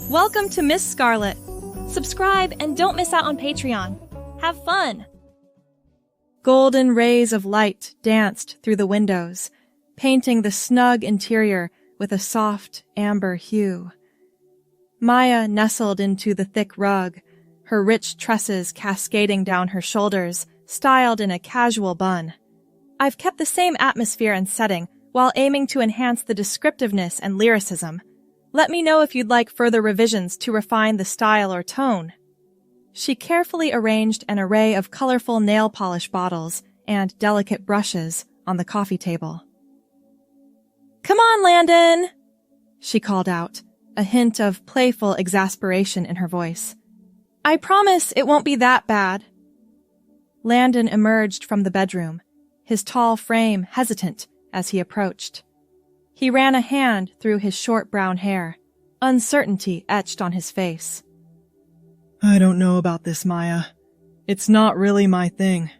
Welcome to Miss Scarlett. Subscribe and don't miss out on Patreon. Have fun! Golden rays of light danced through the windows, painting the snug interior with a soft amber hue. Maya nestled into the thick rug, her rich tresses cascading down her shoulders, styled in a casual bun. I've kept the same atmosphere and setting while aiming to enhance the descriptiveness and lyricism. Let me know if you'd like further revisions to refine the style or tone. She carefully arranged an array of colorful nail polish bottles and delicate brushes on the coffee table. "Come on, Landon!" she called out, a hint of playful exasperation in her voice. "I promise it won't be that bad." Landon emerged from the bedroom, his tall frame hesitant as he approached. He ran a hand through his short brown hair, uncertainty etched on his face. "I don't know about this, Maya. It's not really my thing."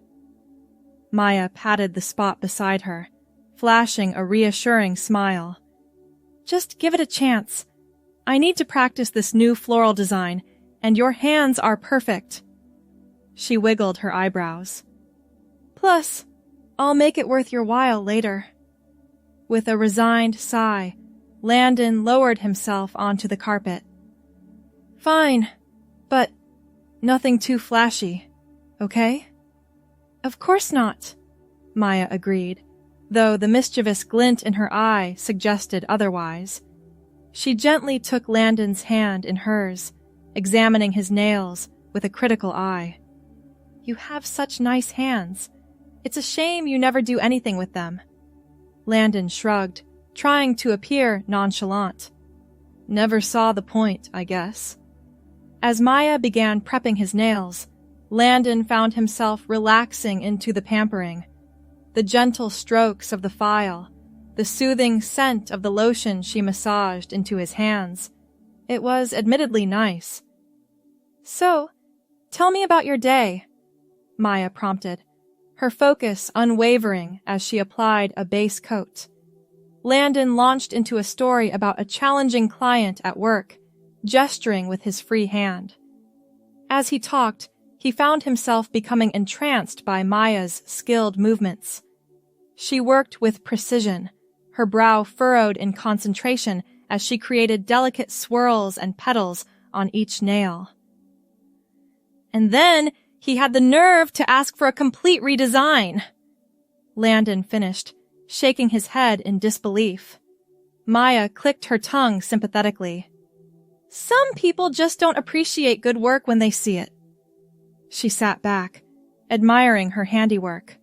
Maya patted the spot beside her, flashing a reassuring smile. "Just give it a chance. I need to practice this new floral design, and your hands are perfect." She wiggled her eyebrows. "Plus, I'll make it worth your while later." With a resigned sigh, Landon lowered himself onto the carpet. "Fine, but nothing too flashy, okay?" "Of course not," Maya agreed, though the mischievous glint in her eye suggested otherwise. She gently took Landon's hand in hers, examining his nails with a critical eye. "You have such nice hands. It's a shame you never do anything with them." Landon shrugged, trying to appear nonchalant. "Never saw the point, I guess." As Maya began prepping his nails, Landon found himself relaxing into the pampering. The gentle strokes of the file, the soothing scent of the lotion she massaged into his hands. It was admittedly nice. "So, tell me about your day," Maya prompted, her focus unwavering as she applied a base coat. Landon launched into a story about a challenging client at work, gesturing with his free hand. As he talked, he found himself becoming entranced by Maya's skilled movements. She worked with precision, her brow furrowed in concentration as she created delicate swirls and petals on each nail. "And then he had the nerve to ask for a complete redesign," Landon finished, shaking his head in disbelief. Maya clicked her tongue sympathetically. "Some people just don't appreciate good work when they see it." She sat back, admiring her handiwork.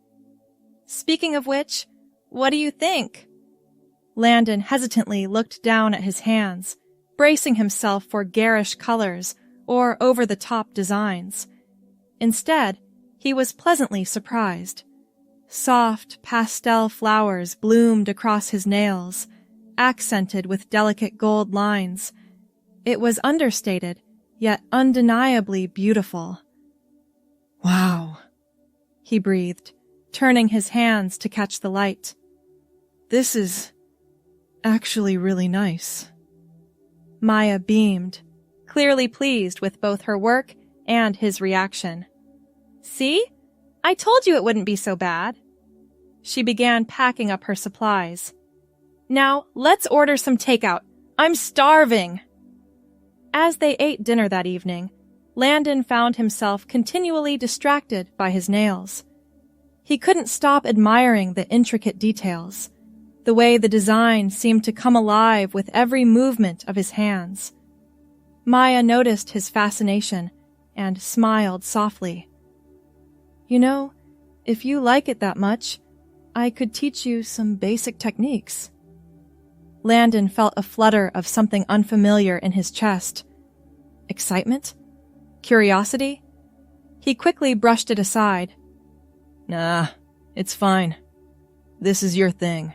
"Speaking of which, what do you think?" Landon hesitantly looked down at his hands, bracing himself for garish colors or over-the-top designs. Instead, he was pleasantly surprised. Soft pastel flowers bloomed across his nails, accented with delicate gold lines. It was understated, yet undeniably beautiful. "Wow," he breathed, turning his hands to catch the light. "This is actually really nice." Maya beamed, clearly pleased with both her work and his reaction. "See? I told you it wouldn't be so bad." She began packing up her supplies. "Now, let's order some takeout. I'm starving." As they ate dinner that evening, Landon found himself continually distracted by his nails. He couldn't stop admiring the intricate details, the way the design seemed to come alive with every movement of his hands. Maya noticed his fascination and smiled softly. "You know, if you like it that much, I could teach you some basic techniques." Landon felt a flutter of something unfamiliar in his chest. Excitement? Curiosity? He quickly brushed it aside. "Nah, it's fine. This is your thing."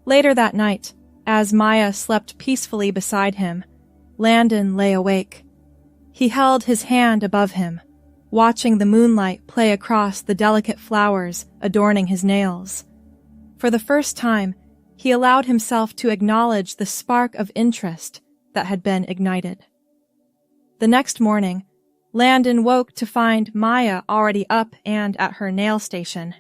Later that night, as Maya slept peacefully beside him, Landon lay awake. He held his hand above him, watching the moonlight play across the delicate flowers adorning his nails. For the first time, he allowed himself to acknowledge the spark of interest that had been ignited. The next morning, Landon woke to find Maya already up and at her nail station.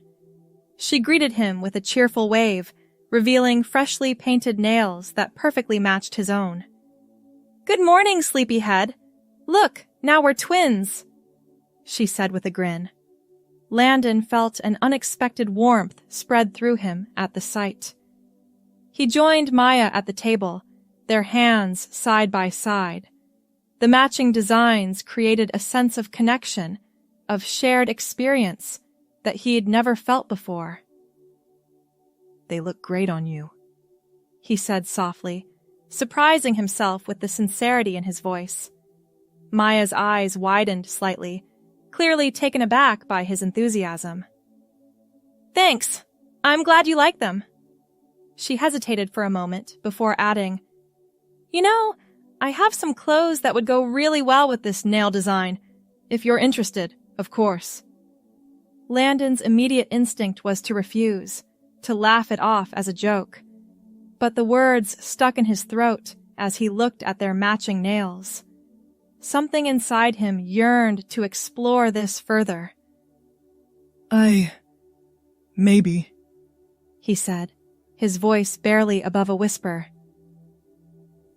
She greeted him with a cheerful wave, revealing freshly painted nails that perfectly matched his own. "Good morning, sleepyhead. Look, now we're twins," she said with a grin. Landon felt an unexpected warmth spread through him at the sight. He joined Maya at the table, their hands side by side. The matching designs created a sense of connection, of shared experience that he'd never felt before. "They look great on you," he said softly, surprising himself with the sincerity in his voice. Maya's eyes widened slightly, clearly taken aback by his enthusiasm. "Thanks. I'm glad you like them." She hesitated for a moment before adding, "You know, I have some clothes that would go really well with this nail design, if you're interested, of course." Landon's immediate instinct was to refuse, to laugh it off as a joke. But the words stuck in his throat as he looked at their matching nails. Something inside him yearned to explore this further. Maybe, he said, his voice barely above a whisper.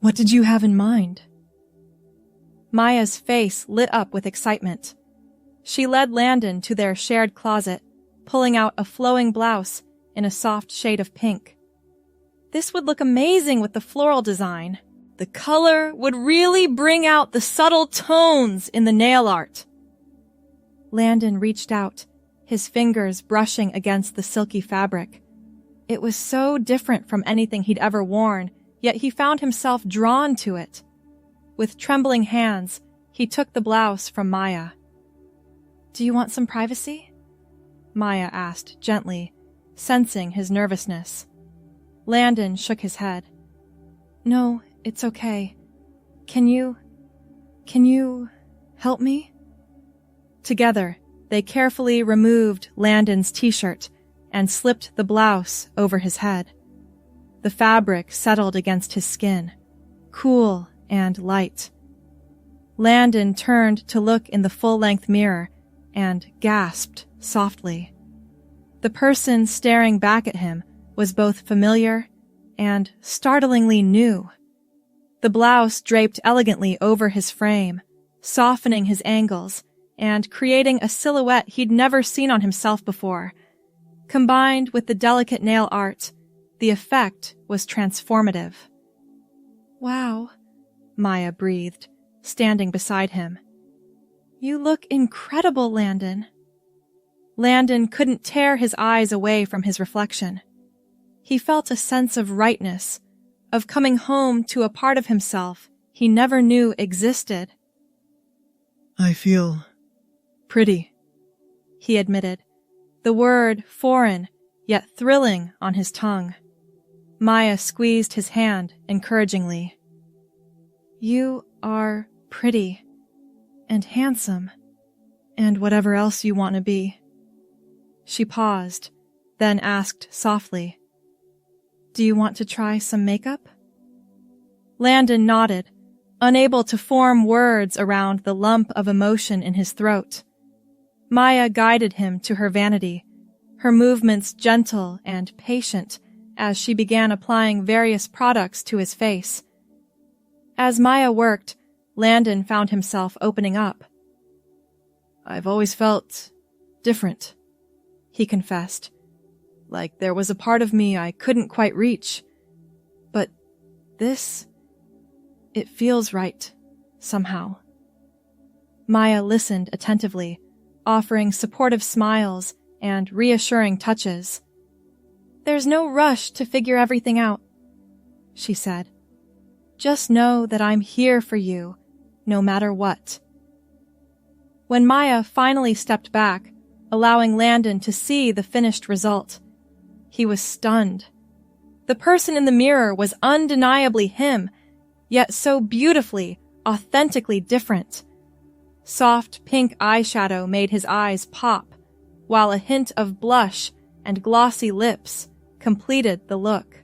"What did you have in mind?" Maya's face lit up with excitement. She led Landon to their shared closet, pulling out a flowing blouse in a soft shade of pink. This would look amazing with the floral design. The color would really bring out the subtle tones in the nail art. Landon reached out, his fingers brushing against the silky fabric. It was so different from anything he'd ever worn, yet he found himself drawn to it. With trembling hands, he took the blouse from Maya. "Do you want some privacy?" Maya asked gently, sensing his nervousness. Landon shook his head. "No, it's okay. Can you help me?" Together, they carefully removed Landon's t-shirt and slipped the blouse over his head. The fabric settled against his skin, cool and light. Landon turned to look in the full-length mirror and gasped softly. The person staring back at him was both familiar and startlingly new. The blouse draped elegantly over his frame, softening his angles and creating a silhouette he'd never seen on himself before. Combined with the delicate nail art, the effect was transformative. "Wow," Maya breathed, standing beside him. "You look incredible, Landon." Landon couldn't tear his eyes away from his reflection. He felt a sense of rightness, of coming home to a part of himself he never knew existed. "I feel pretty," he admitted, the word foreign yet thrilling on his tongue. Maya squeezed his hand encouragingly. "You are pretty and handsome and whatever else you want to be." She paused, then asked softly, "Do you want to try some makeup?" Landon nodded, unable to form words around the lump of emotion in his throat. Maya guided him to her vanity, her movements gentle and patient as she began applying various products to his face. As Maya worked, Landon found himself opening up. "I've always felt different," he confessed. "Like there was a part of me I couldn't quite reach. But this, it feels right, somehow." Maya listened attentively, offering supportive smiles and reassuring touches. "There's no rush to figure everything out," she said. "Just know that I'm here for you, no matter what." When Maya finally stepped back, allowing Landon to see the finished result, he was stunned. The person in the mirror was undeniably him, yet so beautifully, authentically different. Soft pink eyeshadow made his eyes pop, while a hint of blush and glossy lips completed the look.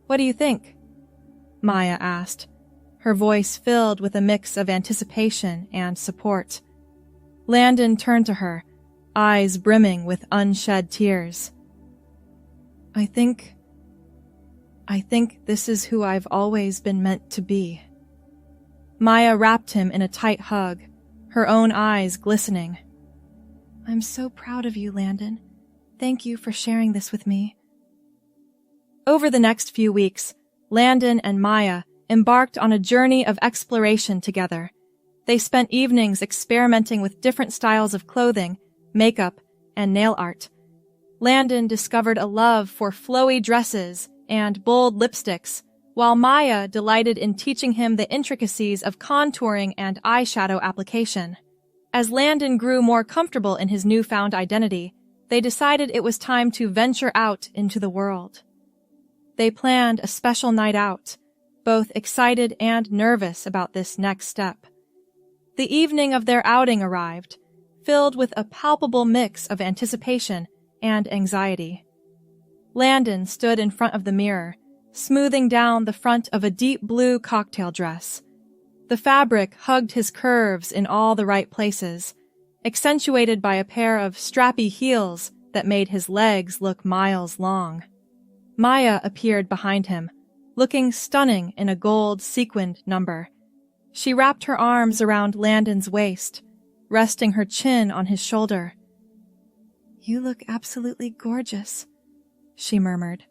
"What do you think?" Maya asked, her voice filled with a mix of anticipation and support. Landon turned to her, eyes brimming with unshed tears. I think this is who I've always been meant to be." Maya wrapped him in a tight hug, her own eyes glistening. "I'm so proud of you, Landon. Thank you for sharing this with me." Over the next few weeks, Landon and Maya embarked on a journey of exploration together. They spent evenings experimenting with different styles of clothing, makeup, and nail art. Landon discovered a love for flowy dresses and bold lipsticks, while Maya delighted in teaching him the intricacies of contouring and eyeshadow application. As Landon grew more comfortable in his newfound identity, they decided it was time to venture out into the world. They planned a special night out, both excited and nervous about this next step. The evening of their outing arrived, filled with a palpable mix of anticipation and anxiety. Landon stood in front of the mirror, smoothing down the front of a deep blue cocktail dress. The fabric hugged his curves in all the right places, accentuated by a pair of strappy heels that made his legs look miles long. Maya appeared behind him, looking stunning in a gold sequined number. She wrapped her arms around Landon's waist, resting her chin on his shoulder. "You look absolutely gorgeous," she murmured.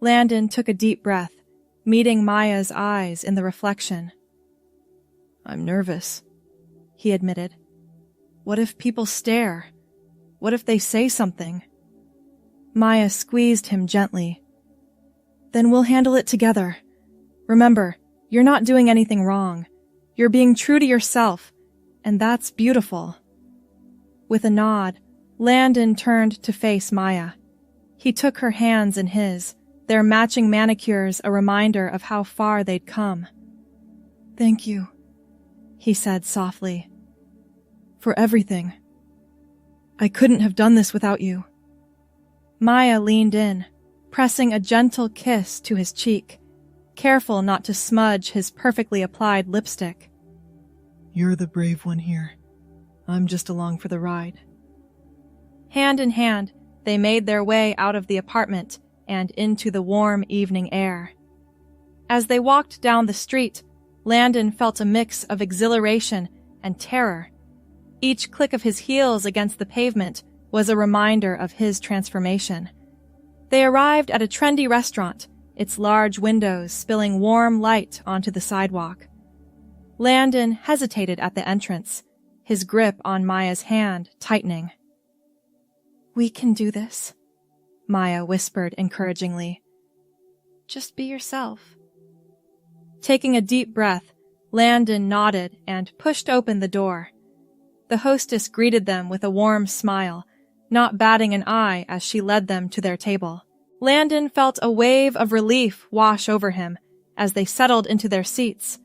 Landon took a deep breath, meeting Maya's eyes in the reflection. "I'm nervous," he admitted. "What if people stare? What if they say something?" Maya squeezed him gently. "Then we'll handle it together. Remember, you're not doing anything wrong. You're being true to yourself, and that's beautiful." With a nod, Landon turned to face Maya. He took her hands in his, their matching manicures a reminder of how far they'd come. "Thank you," he said softly. "For everything. I couldn't have done this without you." Maya leaned in, pressing a gentle kiss to his cheek, careful not to smudge his perfectly applied lipstick. "You're the brave one here. I'm just along for the ride." Hand in hand, they made their way out of the apartment and into the warm evening air. As they walked down the street, Landon felt a mix of exhilaration and terror. Each click of his heels against the pavement was a reminder of his transformation. They arrived at a trendy restaurant, its large windows spilling warm light onto the sidewalk. Landon hesitated at the entrance, his grip on Maya's hand tightening. "We can do this," Maya whispered encouragingly. "Just be yourself." Taking a deep breath, Landon nodded and pushed open the door. The hostess greeted them with a warm smile, not batting an eye as she led them to their table. Landon felt a wave of relief wash over him as they settled into their seats.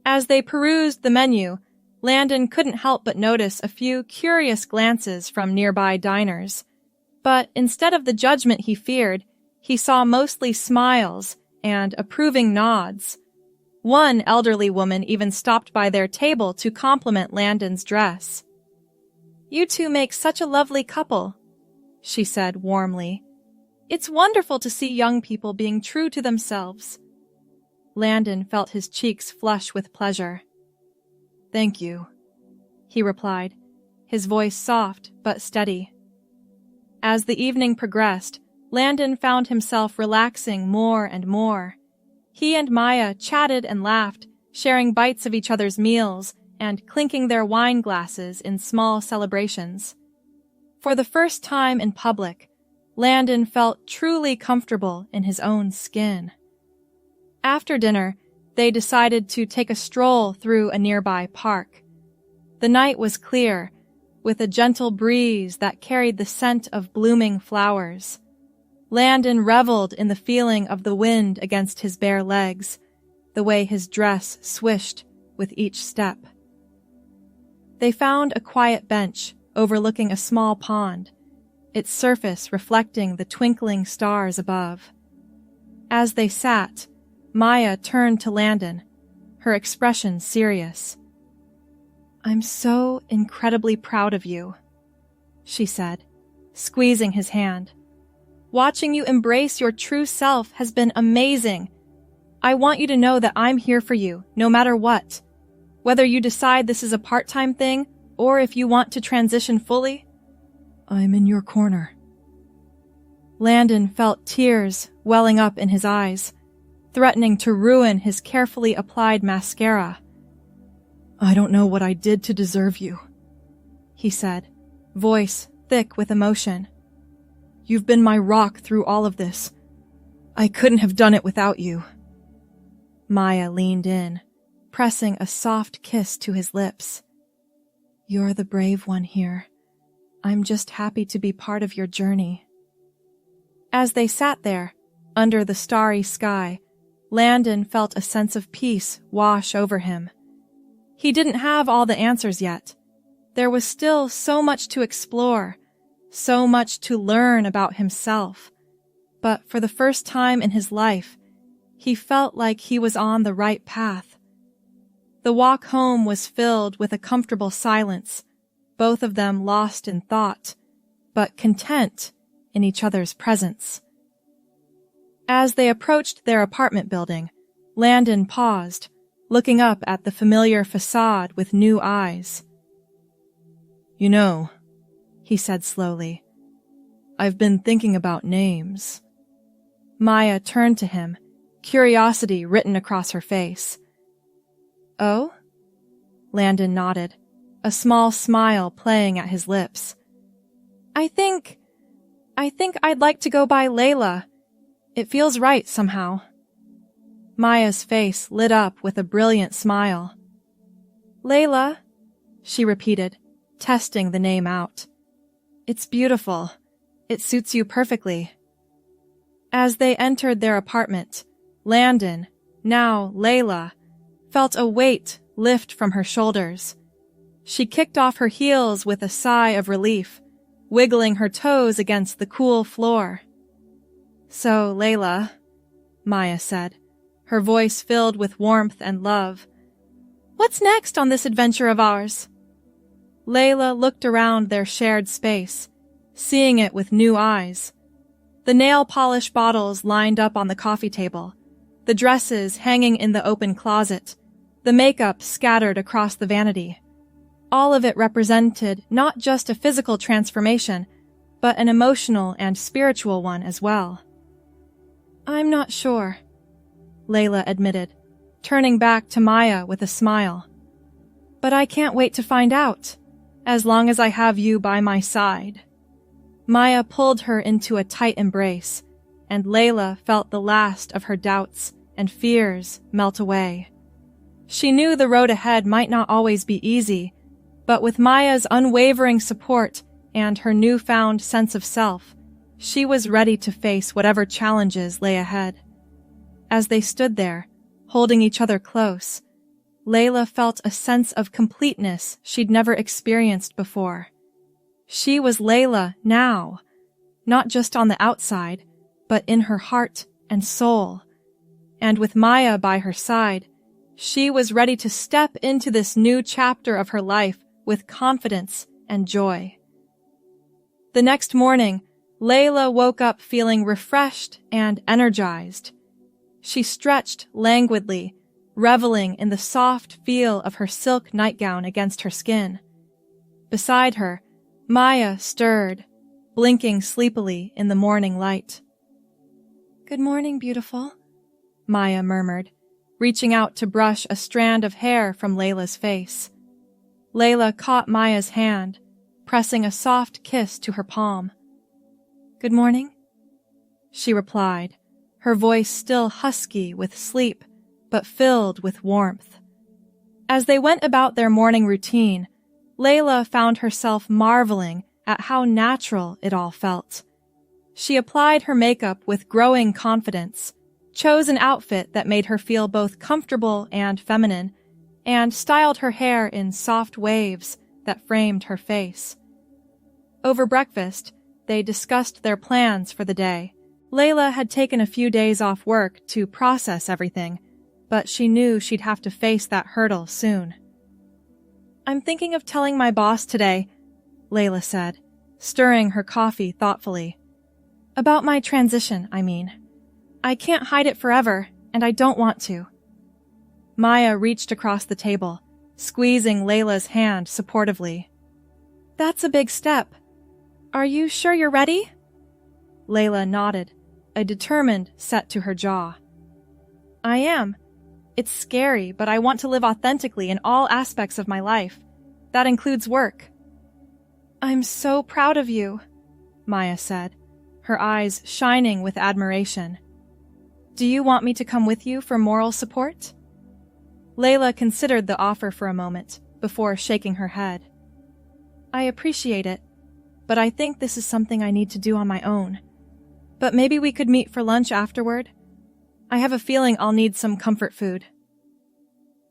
As they perused the menu, Landon couldn't help but notice a few curious glances from nearby diners. But instead of the judgment he feared, he saw mostly smiles and approving nods. One elderly woman even stopped by their table to compliment Landon's dress. "You two make such a lovely couple," she said warmly. "It's wonderful to see young people being true to themselves." Landon felt his cheeks flush with pleasure. "Thank you," he replied, his voice soft but steady. As the evening progressed, Landon found himself relaxing more and more. He and Maya chatted and laughed, sharing bites of each other's meals and clinking their wine glasses in small celebrations. For the first time in public, Landon felt truly comfortable in his own skin. After dinner, they decided to take a stroll through a nearby park. The night was clear, with a gentle breeze that carried the scent of blooming flowers. Landon reveled in the feeling of the wind against his bare legs, the way his dress swished with each step. They found a quiet bench overlooking a small pond, its surface reflecting the twinkling stars above. As they sat, Maya turned to Landon, her expression serious. "I'm so incredibly proud of you," she said, squeezing his hand. "Watching you embrace your true self has been amazing. I want you to know that I'm here for you, no matter what. Whether you decide this is a part-time thing, or if you want to transition fully, I'm in your corner." Landon felt tears welling up in his eyes, threatening to ruin his carefully applied mascara. "I don't know what I did to deserve you," he said, voice thick with emotion. "You've been my rock through all of this. I couldn't have done it without you." Maya leaned in, pressing a soft kiss to his lips. "You're the brave one here. I'm just happy to be part of your journey." As they sat there, under the starry sky, Landon felt a sense of peace wash over him. He didn't have all the answers yet. There was still so much to explore, so much to learn about himself. But for the first time in his life, he felt like he was on the right path. The walk home was filled with a comfortable silence, both of them lost in thought, but content in each other's presence. As they approached their apartment building, Landon paused, looking up at the familiar facade with new eyes. "You know," he said slowly, "I've been thinking about names." Maya turned to him, curiosity written across her face. "Oh?" Landon nodded, a small smile playing at his lips. I think I'd like to go by Lila. It feels right somehow." Maya's face lit up with a brilliant smile. "Layla," she repeated, testing the name out. "It's beautiful. It suits you perfectly." As they entered their apartment, Landon, now Layla, felt a weight lift from her shoulders. She kicked off her heels with a sigh of relief, wiggling her toes against the cool floor. "So, Layla," Maya said, her voice filled with warmth and love, "what's next on this adventure of ours?" Layla looked around their shared space, seeing it with new eyes. The nail polish bottles lined up on the coffee table, the dresses hanging in the open closet, the makeup scattered across the vanity. All of it represented not just a physical transformation, but an emotional and spiritual one as well. "I'm not sure," Layla admitted, turning back to Maya with a smile. "But I can't wait to find out, as long as I have you by my side." Maya pulled her into a tight embrace, and Layla felt the last of her doubts and fears melt away. She knew the road ahead might not always be easy, but with Maya's unwavering support and her newfound sense of self, she was ready to face whatever challenges lay ahead. As they stood there, holding each other close, Layla felt a sense of completeness she'd never experienced before. She was Layla now, not just on the outside, but in her heart and soul. And with Maya by her side, she was ready to step into this new chapter of her life with confidence and joy. The next morning, Layla woke up feeling refreshed and energized. She stretched languidly, reveling in the soft feel of her silk nightgown against her skin. Beside her, Maya stirred, blinking sleepily in the morning light. "Good morning, beautiful," Maya murmured, reaching out to brush a strand of hair from Layla's face. Layla caught Maya's hand, pressing a soft kiss to her palm. "Good morning," she replied, her voice still husky with sleep, but filled with warmth. As they went about their morning routine, Layla found herself marveling at how natural it all felt. She applied her makeup with growing confidence, chose an outfit that made her feel both comfortable and feminine, and styled her hair in soft waves that framed her face. Over breakfast, they discussed their plans for the day. Layla had taken a few days off work to process everything, but she knew she'd have to face that hurdle soon. "I'm thinking of telling my boss today," Lila said, stirring her coffee thoughtfully. "About my transition, I mean. I can't hide it forever, and I don't want to." Maya reached across the table, squeezing Layla's hand supportively. "That's a big step. Are you sure you're ready?" Layla nodded, a determined set to her jaw. "I am. It's scary, but I want to live authentically in all aspects of my life. That includes work." "I'm so proud of you," Maya said, her eyes shining with admiration. "Do you want me to come with you for moral support?" Layla considered the offer for a moment before shaking her head. "I appreciate it, but I think this is something I need to do on my own. But maybe we could meet for lunch afterward? I have a feeling I'll need some comfort food."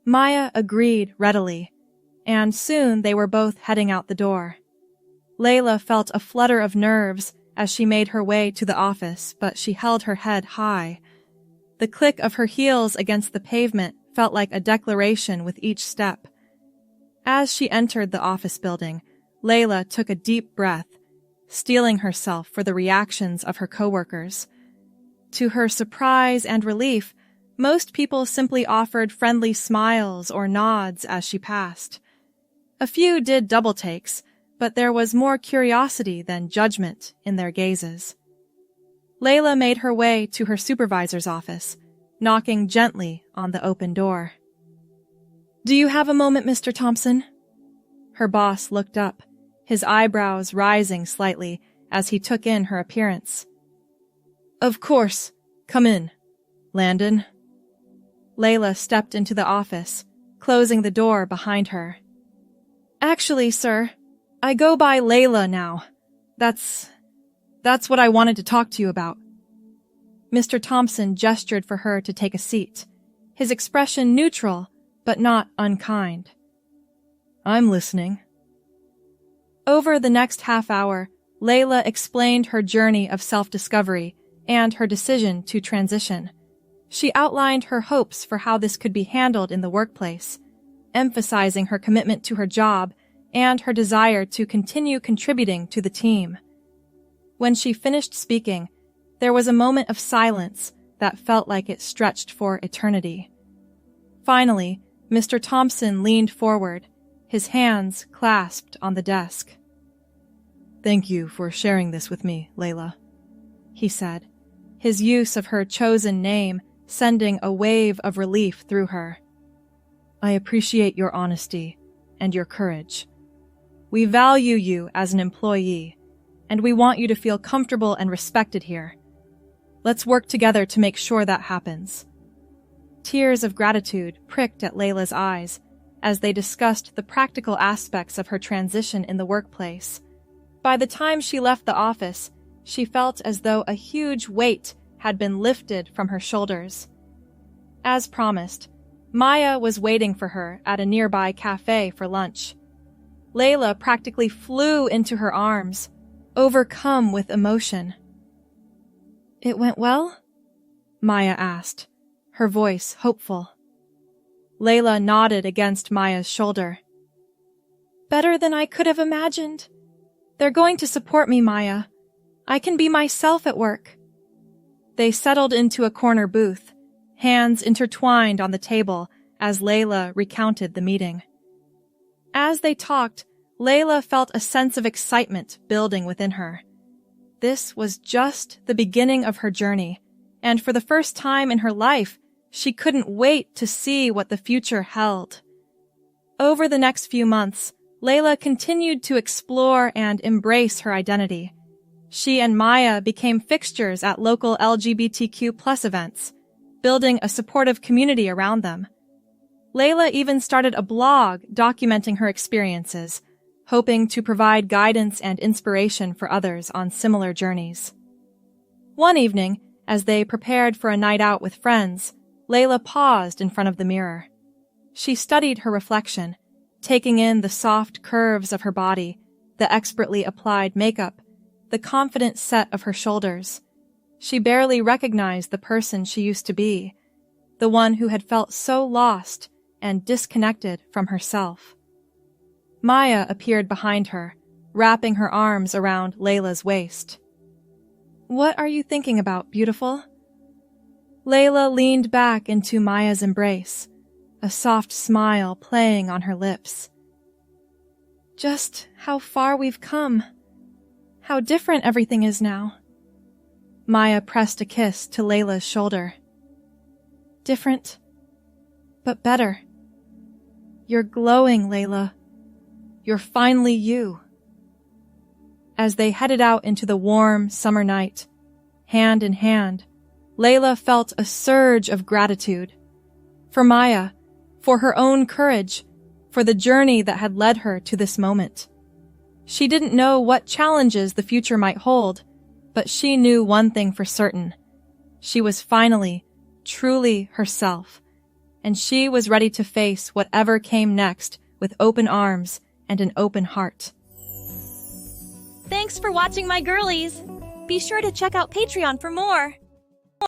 Maya agreed readily, and soon they were both heading out the door. Layla felt a flutter of nerves as she made her way to the office, but she held her head high. The click of her heels against the pavement felt like a declaration with each step. As she entered the office building, Layla took a deep breath, steeling herself for the reactions of her coworkers. To her surprise and relief, most people simply offered friendly smiles or nods as she passed. A few did double takes, but there was more curiosity than judgment in their gazes. Layla made her way to her supervisor's office, knocking gently on the open door. "Do you have a moment, Mr. Thompson?" Her boss looked up, his eyebrows rising slightly as he took in her appearance. "Of course. Come in, Landon." Layla stepped into the office, closing the door behind her. "Actually, sir, I go by Layla now. That's what I wanted to talk to you about." Mr. Thompson gestured for her to take a seat, his expression neutral, but not unkind. "I'm listening." Over the next half hour, Layla explained her journey of self-discovery and her decision to transition. She outlined her hopes for how this could be handled in the workplace, emphasizing her commitment to her job and her desire to continue contributing to the team. When she finished speaking, there was a moment of silence that felt like it stretched for eternity. Finally, Mr. Thompson leaned forward, his hands clasped on the desk. "Thank you for sharing this with me, Layla," he said, his use of her chosen name sending a wave of relief through her. "I appreciate your honesty and your courage. We value you as an employee, and we want you to feel comfortable and respected here. Let's work together to make sure that happens." Tears of gratitude pricked at Layla's eyes as they discussed the practical aspects of her transition in the workplace. By the time she left the office, she felt as though a huge weight had been lifted from her shoulders. As promised, Maya was waiting for her at a nearby cafe for lunch. Layla practically flew into her arms, overcome with emotion. "It went well?" Maya asked, her voice hopeful. Layla nodded against Maya's shoulder. "Better than I could have imagined. They're going to support me, Maya. I can be myself at work." They settled into a corner booth, hands intertwined on the table as Layla recounted the meeting. As they talked, Layla felt a sense of excitement building within her. This was just the beginning of her journey, and for the first time in her life, she couldn't wait to see what the future held. Over the next few months, Layla continued to explore and embrace her identity. She and Maya became fixtures at local LGBTQ+ events, building a supportive community around them. Layla even started a blog documenting her experiences, hoping to provide guidance and inspiration for others on similar journeys. One evening, as they prepared for a night out with friends, Layla paused in front of the mirror. She studied her reflection, taking in the soft curves of her body, the expertly applied makeup, the confident set of her shoulders. She barely recognized the person she used to be. the one who had felt so lost and disconnected from herself. Maya appeared behind her, wrapping her arms around Lila's waist. "What are you thinking about, beautiful?" Lila leaned back into Maya's embrace, a soft smile playing on her lips. "Just how far we've come. How different everything is now." Maya pressed a kiss to Lila's shoulder. "Different, but better. You're glowing, Lila. You're finally you." As they headed out into the warm summer night, hand in hand, Lila felt a surge of gratitude. For Maya, for her own courage, for the journey that had led her to this moment. She didn't know what challenges the future might hold, but she knew one thing for certain. She was finally, truly herself, and she was ready to face whatever came next with open arms and an open heart. Thanks for watching, my girlies! Be sure to check out Patreon for more!